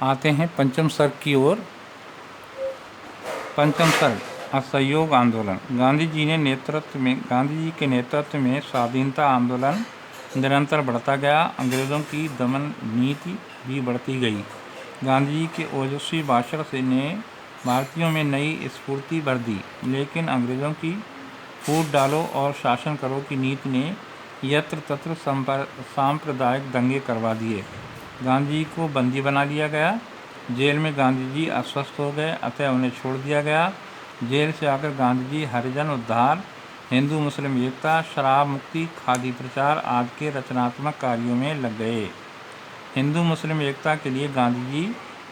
आते हैं पंचम सर्ग की ओर। पंचम सर्ग असहयोग आंदोलन। गांधी जी के नेतृत्व में स्वाधीनता आंदोलन निरंतर बढ़ता गया। अंग्रेज़ों की दमन नीति भी बढ़ती गई। गांधी जी के ओजस्वी भाषण से ने भारतीयों में नई स्फूर्ति भर दी, लेकिन अंग्रेज़ों की फूट डालो और शासन करो की नीति ने यत्र तत्र सांप्रदायिक दंगे करवा दिए। गांधी जी को बंदी बना लिया गया। जेल में गांधी जी अस्वस्थ हो गए, अतः उन्हें छोड़ दिया गया। जेल से आकर गांधी जी हरिजन उद्धार, हिंदू मुस्लिम एकता, शराब मुक्ति, खादी प्रचार आदि के रचनात्मक कार्यों में लग गए। हिंदू मुस्लिम एकता के लिए गांधी जी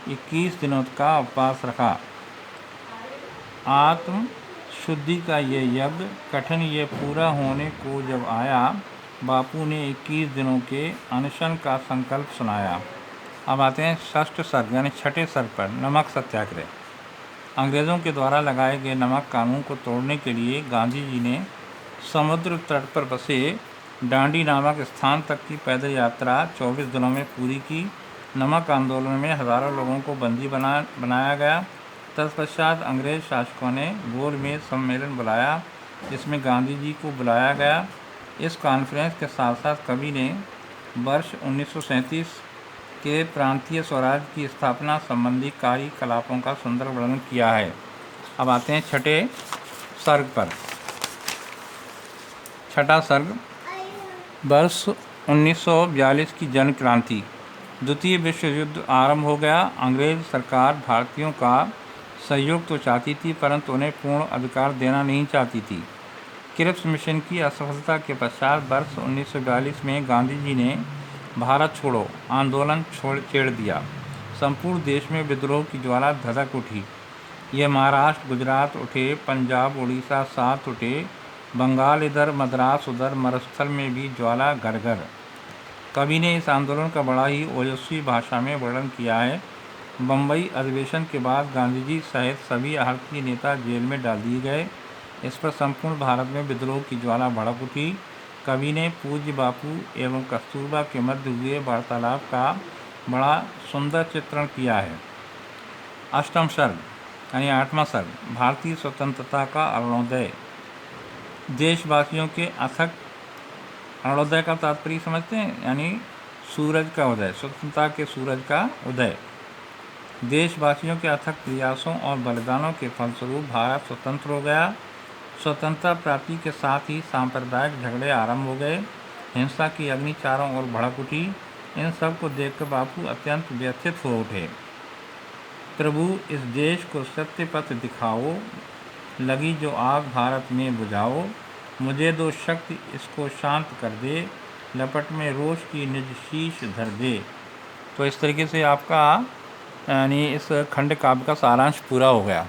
21 दिनों का उपवास रखा। आत्म शुद्धि का ये यज्ञ कठिन ये पूरा होने को जब आया, बापू ने 21 दिनों के अनशन का संकल्प सुनाया। अब आते हैं षष्ठ सर्ग यानी छठे सर्ग पर, नमक सत्याग्रह। अंग्रेज़ों के द्वारा लगाए गए नमक कानून को तोड़ने के लिए गांधी जी ने समुद्र तट पर बसे डांडी नामक स्थान तक की पैदल यात्रा 24 दिनों में पूरी की। नमक आंदोलन में हज़ारों लोगों को बंदी बनाया गया। तत्पश्चात अंग्रेज शासकों ने गोल मेज सम्मेलन बुलाया, जिसमें गांधी जी को बुलाया गया। इस कॉन्फ्रेंस के साथ साथ कवि ने वर्ष 1937 के प्रांतीय स्वराज की स्थापना संबंधी कार्यकलापों का सुंदर वर्णन किया है। अब आते हैं छठे सर्ग पर। छठा सर्ग वर्ष 1942 की जन क्रांति। द्वितीय विश्व युद्ध आरंभ हो गया। अंग्रेज सरकार भारतीयों का सहयोग तो चाहती थी, परंतु उन्हें पूर्ण अधिकार देना नहीं चाहती थी। क्रिप्स मिशन की असफलता के पश्चात वर्ष 1942 में गांधी जी ने भारत छोड़ो आंदोलन छेड़ दिया। संपूर्ण देश में विद्रोह की ज्वाला धधक उठी। ये महाराष्ट्र गुजरात उठे, पंजाब उड़ीसा साथ उठे, बंगाल इधर, मद्रास उधर, मरुस्थल में भी ज्वाला घर घर। कवि ने इस आंदोलन का बड़ा ही ओजस्वी भाषा में वर्णन किया है। बम्बई अधिवेशन के बाद गांधी जी सहित सभी भारतीय नेता जेल में डाल दिए गए। इस पर संपूर्ण भारत में विद्रोह की ज्वाला भड़क उठी। कवि ने पूज्य बापू एवं कस्तूरबा के मध्य हुए वार्तालाप का बड़ा सुंदर चित्रण किया है। अष्टम सर्ग यानी आठवां सर्ग, भारतीय स्वतंत्रता का अरुणोदय। देशवासियों के अथक अरुणोदय का तात्पर्य समझते हैं, यानी सूरज का उदय, स्वतंत्रता के सूरज का उदय। देशवासियों के अथक प्रयासों और बलिदानों के फलस्वरूप भारत स्वतंत्र हो गया। स्वतंत्रता प्राप्ति के साथ ही सांप्रदायिक झगड़े आरंभ हो गए। हिंसा की अग्नि चारों ओर भड़क उठी। इन सब को देखकर बापू अत्यंत व्यथित हो उठे। प्रभु, इस देश को सत्य पथ दिखाओ, लगी जो आग भारत में बुझाओ, मुझे दो शक्ति इसको शांत कर दे, लपट में रोष की निज शीश धर दे। तो इस तरीके से आपका यानी इस खंड काव्य का सारांश पूरा हो गया।